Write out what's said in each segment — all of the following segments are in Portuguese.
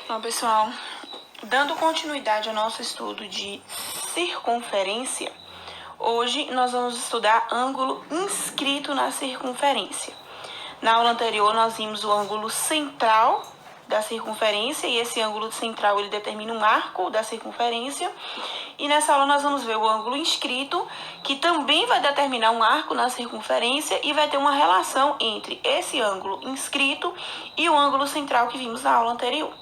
Bom, pessoal, dando continuidade ao nosso estudo de circunferência, hoje nós vamos estudar ângulo inscrito na circunferência. Na aula anterior nós vimos o ângulo central da circunferência e esse ângulo central ele determina um arco da circunferência. E nessa aula nós vamos ver o ângulo inscrito, que também vai determinar um arco na circunferência e vai ter uma relação entre esse ângulo inscrito e o ângulo central que vimos na aula anterior.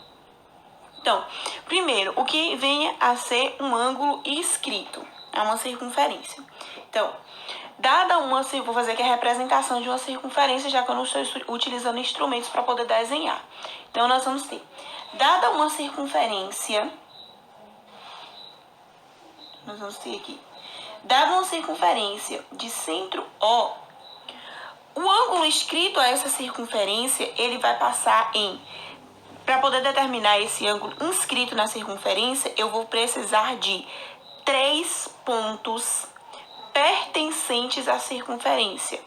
Então, primeiro, o que vem a ser um ângulo inscrito? É uma circunferência. Então, vou fazer aqui a representação de uma circunferência, já que eu não estou utilizando instrumentos para poder desenhar. Então, nós vamos ter, dada uma circunferência, nós vamos ter aqui, dada uma circunferência de centro O, o ângulo inscrito a essa circunferência, ele vai passar em... Para poder determinar esse ângulo inscrito na circunferência, eu vou precisar de 3 pontos pertencentes à circunferência.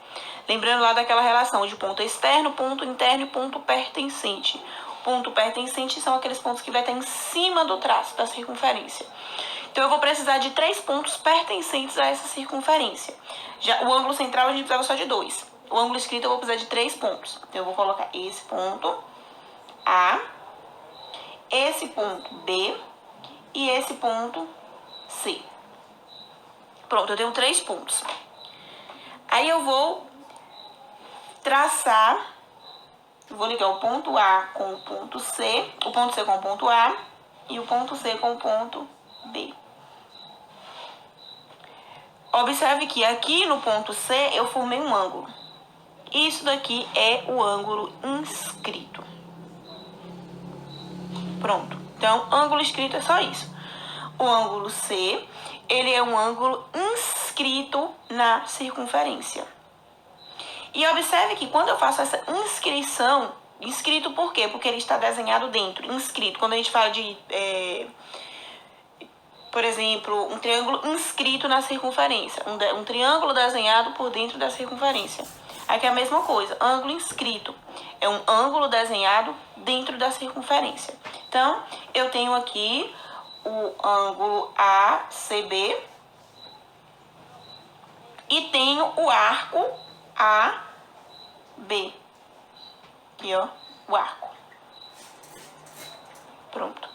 Lembrando lá daquela relação de ponto externo, ponto interno e ponto pertencente. Ponto pertencente são aqueles pontos que vai estar em cima do traço da circunferência. Então, eu vou precisar de 3 pontos pertencentes a essa circunferência. Já o ângulo central a gente precisava só de 2. O ângulo inscrito eu vou precisar de 3 pontos. Então, eu vou colocar esse ponto A, esse ponto B e esse ponto C. Pronto, eu tenho 3 pontos. Aí eu vou traçar, vou ligar o ponto A com o ponto C com o ponto A e o ponto C com o ponto B. Observe que aqui no ponto C eu formei um ângulo. Isso daqui é o ângulo inscrito. Pronto. Então, ângulo inscrito é só isso. O ângulo C, ele é um ângulo inscrito na circunferência. E observe que quando eu faço essa inscrição, inscrito por quê? Porque ele está desenhado dentro, inscrito. Quando a gente fala de, por exemplo, um triângulo inscrito na circunferência, um triângulo desenhado por dentro da circunferência. Aqui é a mesma coisa, ângulo inscrito. É um ângulo desenhado dentro da circunferência. Então, eu tenho aqui o ângulo ACB e tenho o arco AB. Aqui, ó, o arco. Pronto.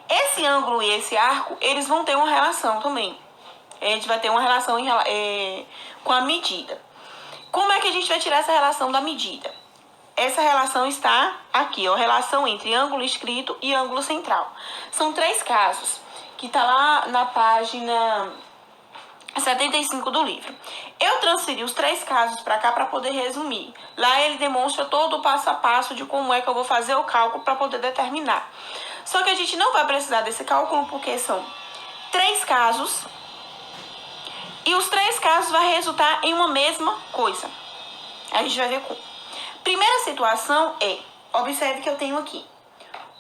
Esse ângulo e esse arco, eles vão ter uma relação também. A gente vai ter uma relação com a medida. Como é que a gente vai tirar essa relação da medida? Essa relação está aqui, ó, relação entre ângulo inscrito e ângulo central. São 3 casos, que está lá na página 75 do livro. Eu transferi os 3 casos para cá para poder resumir. Lá ele demonstra todo o passo a passo de como é que eu vou fazer o cálculo para poder determinar. Só que a gente não vai precisar desse cálculo porque são 3 casos e os 3 casos vão resultar em uma mesma coisa. A gente vai ver como. Primeira situação é, observe que eu tenho aqui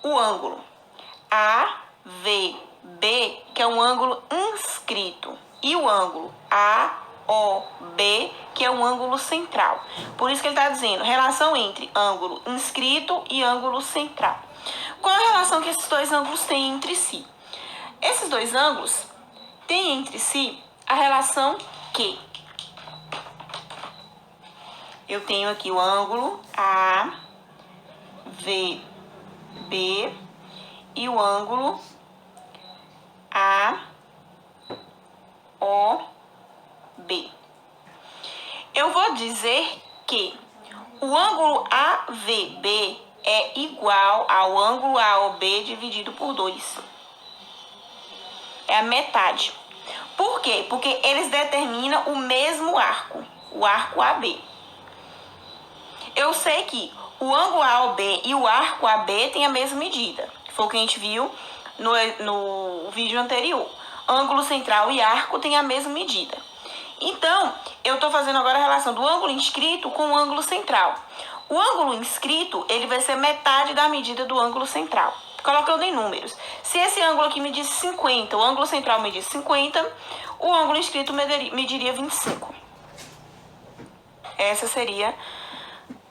o ângulo AVB, que é um ângulo inscrito, e o ângulo AOB, que é um ângulo central. Por isso que ele está dizendo relação entre ângulo inscrito e ângulo central. Qual a relação que esses 2 ângulos têm entre si? Esses 2 ângulos têm entre si a relação que eu tenho aqui o ângulo AVB e o ângulo AOB. Eu vou dizer que o ângulo AVB é igual ao ângulo AOB dividido por 2. É a metade. Por quê? Porque eles determinam o mesmo arco, o arco AB. Eu sei que o ângulo AOB e o arco AB têm a mesma medida, que foi o que a gente viu no vídeo anterior. Ângulo central e arco têm a mesma medida. Então, eu estou fazendo agora a relação do ângulo inscrito com o ângulo central. O ângulo inscrito, ele vai ser metade da medida do ângulo central. Colocando em números. Se esse ângulo aqui medisse 50, o ângulo central medisse 50, o ângulo inscrito mediria 25. Essa seria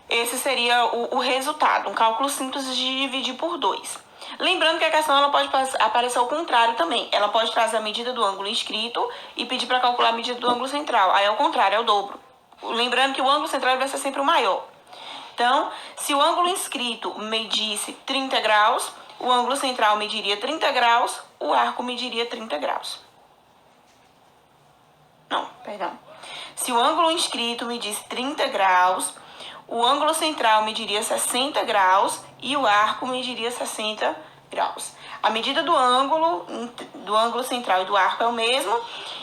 Esse seria o resultado, um cálculo simples de dividir por 2. Lembrando que a questão ela pode aparecer ao contrário também. Ela pode trazer a medida do ângulo inscrito e pedir para calcular a medida do ângulo central. Aí, ao contrário, é o dobro. Lembrando que o ângulo central vai ser sempre o maior. Então, se o ângulo inscrito medisse 30 graus, o ângulo central mediria 30 graus, o arco mediria 30 graus. Não, perdão. Se o ângulo inscrito medisse 30 graus, o ângulo central mediria 60 graus e o arco mediria 60 graus. A medida do ângulo central e do arco é o mesmo,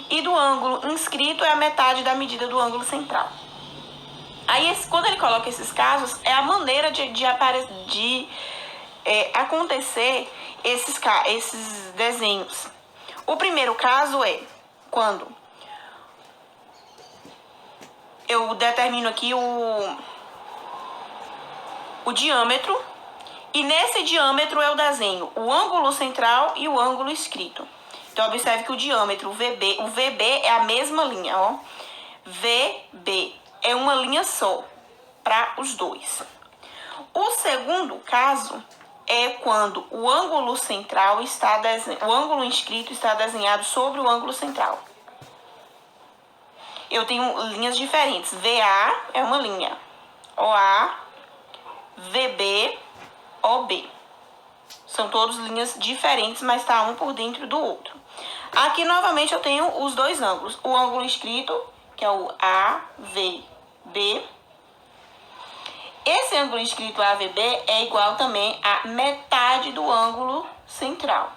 e do ângulo inscrito é a metade da medida do ângulo central. Aí, quando ele coloca esses casos, é a maneira de acontecer esses desenhos. O primeiro caso é quando eu determino aqui o diâmetro, e nesse diâmetro eu desenho o ângulo central e o ângulo inscrito. Então, observe que o diâmetro, o VB é a mesma linha, ó. VB é uma linha só para os dois. O segundo caso é quando o ângulo central o ângulo inscrito está desenhado sobre o ângulo central. Eu tenho linhas diferentes. VA é uma linha. OA, VB, OB. São todas linhas diferentes, mas está um por dentro do outro. Aqui, novamente, eu tenho os dois ângulos. O ângulo inscrito, que é o AVB. Esse ângulo inscrito AVB é igual também a metade do ângulo central.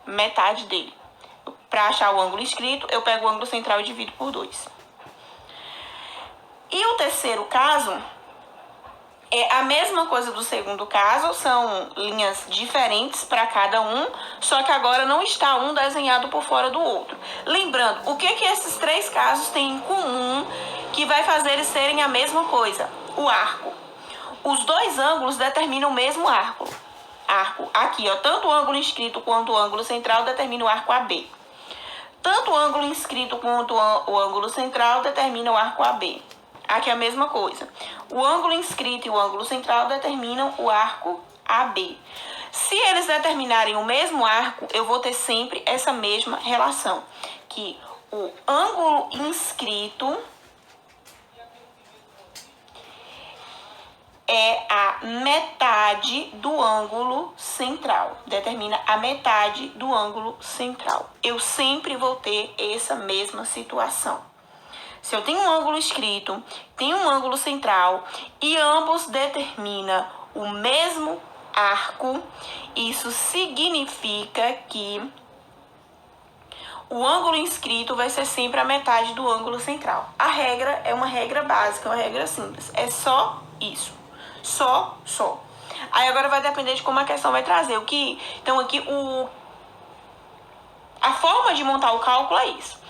Metade dele. Para achar o ângulo inscrito, eu pego o ângulo central e divido por 2. E o terceiro caso é a mesma coisa do segundo caso, são linhas diferentes para cada um, só que agora não está um desenhado por fora do outro. Lembrando, o que esses três casos têm em comum que vai fazer eles serem a mesma coisa? O arco. Os dois ângulos determinam o mesmo arco. Aqui, ó, tanto o ângulo inscrito quanto o ângulo central determinam o arco AB. Tanto o ângulo inscrito quanto o ângulo central determinam o arco AB. Aqui é a mesma coisa. O ângulo inscrito e o ângulo central determinam o arco AB. Se eles determinarem o mesmo arco, eu vou ter sempre essa mesma relação, que o ângulo inscrito é a metade do ângulo central. Determina a metade do ângulo central. Eu sempre vou ter essa mesma situação. Se eu tenho um ângulo inscrito, tenho um ângulo central e ambos determinam o mesmo arco, isso significa que o ângulo inscrito vai ser sempre a metade do ângulo central. A regra é uma regra básica, uma regra simples. É só isso. Só. Aí agora vai depender de como a questão vai trazer. Então aqui a forma de montar o cálculo é isso.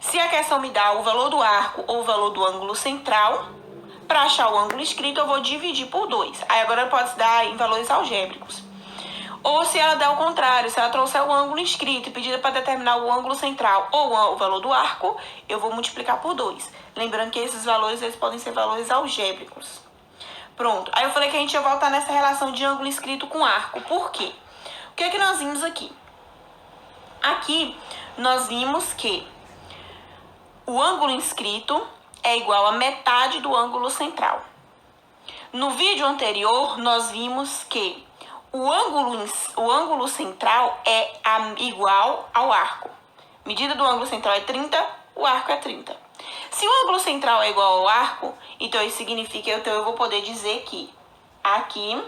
Se a questão me dá o valor do arco ou o valor do ângulo central, para achar o ângulo inscrito eu vou dividir por 2. Aí agora pode se dar em valores algébricos. Ou se ela der o contrário, se ela trouxer o ângulo inscrito e pedida para determinar o ângulo central ou o valor do arco, eu vou multiplicar por 2. Lembrando que esses valores eles podem ser valores algébricos. Pronto. Aí eu falei que a gente ia voltar nessa relação de ângulo inscrito com arco. Por quê? O que é que nós vimos aqui? Aqui nós vimos que o ângulo inscrito é igual a metade do ângulo central. No vídeo anterior, nós vimos que o ângulo central é igual ao arco. Medida do ângulo central é 30, o arco é 30. Se o ângulo central é igual ao arco, então isso significa que eu vou poder dizer que aqui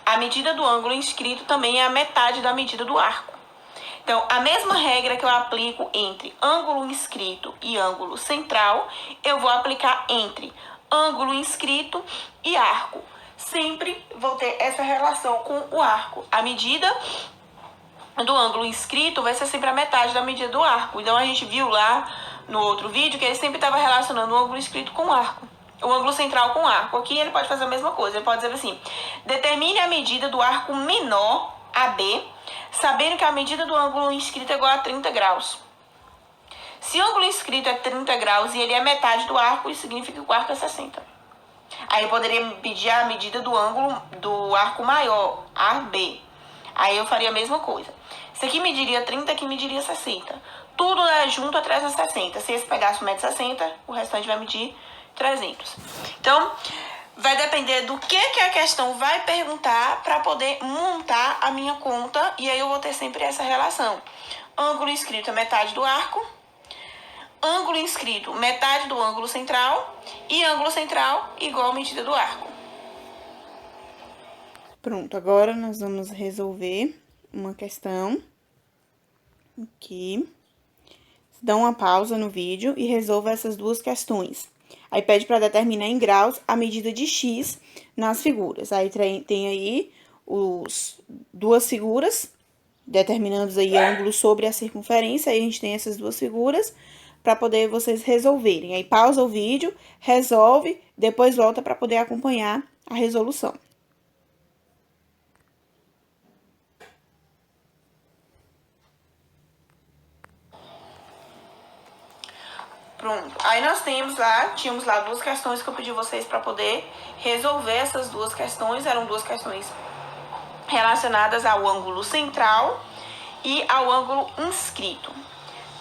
a medida do ângulo inscrito também é a metade da medida do arco. Então, a mesma regra que eu aplico entre ângulo inscrito e ângulo central, eu vou aplicar entre ângulo inscrito e arco. Sempre vou ter essa relação com o arco. A medida do ângulo inscrito vai ser sempre a metade da medida do arco. Então, a gente viu lá no outro vídeo que ele sempre estava relacionando o ângulo inscrito com o arco. O ângulo central com o arco. Aqui ele pode fazer a mesma coisa. Ele pode dizer assim, determine a medida do arco menor, AB, sabendo que a medida do ângulo inscrito é igual a 30 graus. Se o ângulo inscrito é 30 graus e ele é metade do arco, isso significa que o arco é 60. Aí eu poderia pedir a medida do ângulo do arco maior, AB. Aí eu faria a mesma coisa. Esse aqui mediria 30, aqui mediria 60. Tudo junto é 360. Se esse pegasse 1,60 m, o restante vai medir 300. Então, vai depender do que a questão vai perguntar para poder montar a minha conta. E aí eu vou ter sempre essa relação. Ângulo inscrito é metade do arco. Ângulo inscrito, metade do ângulo central. E ângulo central igual a medida do arco. Pronto, agora nós vamos resolver uma questão aqui. Dá uma pausa no vídeo e resolva essas duas questões. Aí pede para determinar em graus a medida de x nas figuras. Aí tem aí duas figuras, determinando aí ângulos sobre a circunferência. Aí a gente tem essas duas figuras para poder vocês resolverem. Aí pausa o vídeo, resolve, depois volta para poder acompanhar a resolução. Pronto. Aí nós tínhamos lá duas questões que eu pedi vocês para poder resolver essas duas questões. Eram duas questões relacionadas ao ângulo central e ao ângulo inscrito.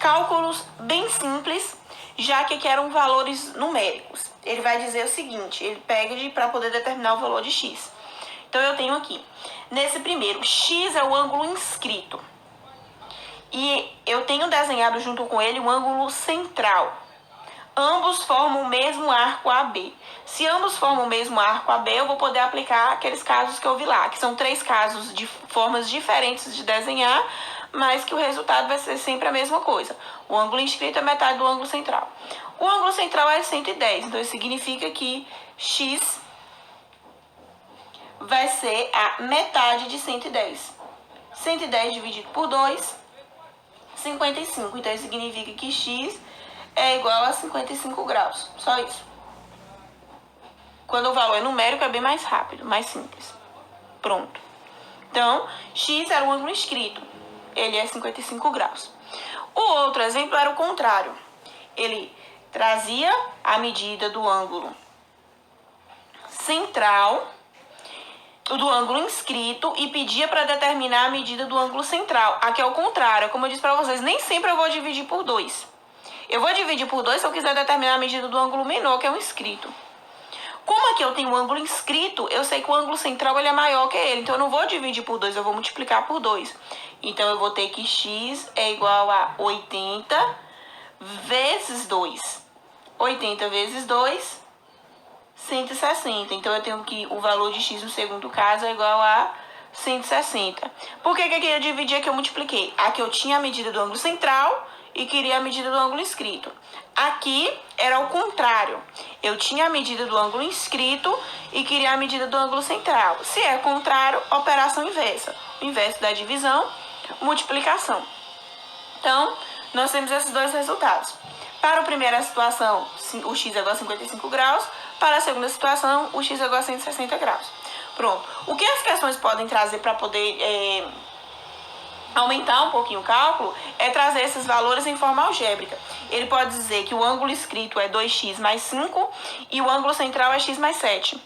Cálculos bem simples, já que aqui eram valores numéricos. Ele vai dizer o seguinte, ele pede para poder determinar o valor de x. Então eu tenho aqui, nesse primeiro, x é o ângulo inscrito. E eu tenho desenhado junto com ele o ângulo central. Ambos formam o mesmo arco AB. Se ambos formam o mesmo arco AB, eu vou poder aplicar aqueles casos que eu vi lá, que são 3 casos de formas diferentes de desenhar, mas que o resultado vai ser sempre a mesma coisa. O ângulo inscrito é metade do ângulo central. O ângulo central é 110, então isso significa que x vai ser a metade de 110. 110 dividido por 2, 55. Então isso significa que x é igual a 55 graus. Só isso. Quando o valor é numérico, é bem mais rápido, mais simples. Pronto. Então, x era o ângulo inscrito. Ele é 55 graus. O outro exemplo era o contrário. Ele trazia a medida do ângulo central, do ângulo inscrito, e pedia para determinar a medida do ângulo central. Aqui é o contrário. Como eu disse para vocês, nem sempre eu vou dividir por 2. Eu vou dividir por 2 se eu quiser determinar a medida do ângulo menor, que é o inscrito. Como aqui eu tenho um ângulo inscrito, eu sei que o ângulo central ele é maior que ele. Então, eu não vou dividir por 2, eu vou multiplicar por 2. Então, eu vou ter que x é igual a 80 vezes 2. 80 vezes 2, 160. Então, eu tenho que o valor de x no segundo caso é igual a 160. Por que aqui eu dividi, aqui eu multipliquei? Aqui eu tinha a medida do ângulo central e queria a medida do ângulo inscrito. Aqui era o contrário. Eu tinha a medida do ângulo inscrito e queria a medida do ângulo central. Se é contrário, operação inversa. O inverso da divisão, multiplicação. Então, nós temos esses dois resultados. Para a primeira situação, o x é igual a 55 graus. Para a segunda situação, o x é igual a 160 graus. Pronto. O que as questões podem trazer para poder aumentar um pouquinho o cálculo é trazer esses valores em forma algébrica. Ele pode dizer que o ângulo inscrito é 2x mais 5 e o ângulo central é x mais 7.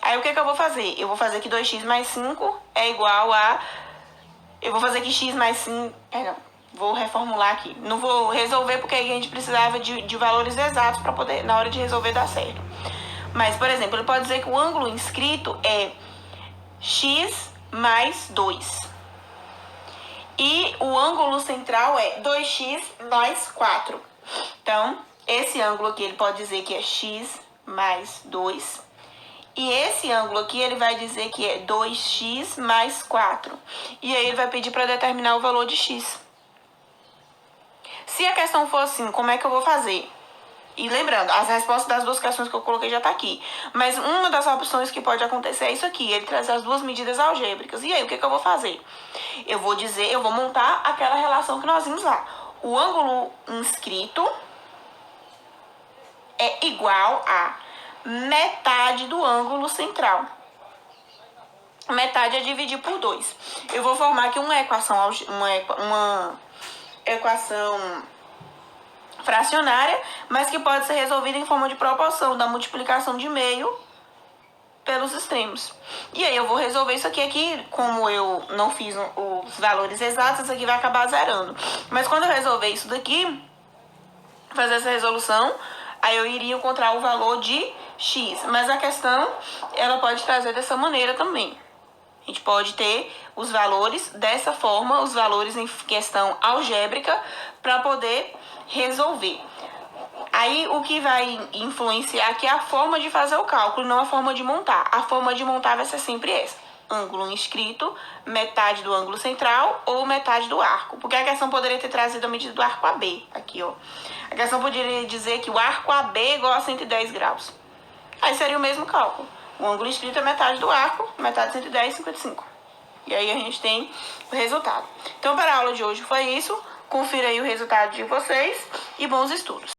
Aí o que eu vou fazer? Eu vou fazer que 2x mais 5 é igual a... Eu vou fazer que x mais 5... Perdão, vou reformular aqui. Não vou resolver porque aí a gente precisava de valores exatos para poder, na hora de resolver, dar certo. Mas, por exemplo, ele pode dizer que o ângulo inscrito é x mais 2. E o ângulo central é 2x mais 4. Então, esse ângulo aqui, ele pode dizer que é x mais 2. E esse ângulo aqui, ele vai dizer que é 2x mais 4. E aí, ele vai pedir para determinar o valor de x. Se a questão for assim, como é que eu vou fazer? E lembrando, as respostas das duas questões que eu coloquei já tá aqui. Mas uma das opções que pode acontecer é isso aqui. Ele traz as duas medidas algébricas. E aí, o que eu vou fazer? Eu vou montar aquela relação que nós vimos lá. O ângulo inscrito é igual a metade do ângulo central. Metade é dividir por 2. Eu vou formar aqui uma equação fracionária, mas que pode ser resolvida em forma de proporção da multiplicação de meio pelos extremos. E aí eu vou resolver isso aqui, como eu não fiz os valores exatos, isso aqui vai acabar zerando. Mas quando eu resolver isso daqui, fazer essa resolução, aí eu iria encontrar o valor de x. Mas a questão, ela pode trazer dessa maneira também. A gente pode ter os valores dessa forma, os valores em questão algébrica, para poder resolver. Aí o que vai influenciar aqui é a forma de fazer o cálculo, não a forma de montar. A forma de montar vai ser sempre essa: ângulo inscrito, metade do ângulo central ou metade do arco. Porque a questão poderia ter trazido a medida do arco AB. Aqui, ó. A questão poderia dizer que o arco AB é igual a 110 graus. Aí seria o mesmo cálculo. O ângulo inscrito é metade do arco, metade de 110, 55. E aí a gente tem o resultado. Então, para a aula de hoje foi isso. Confira aí o resultado de vocês e bons estudos.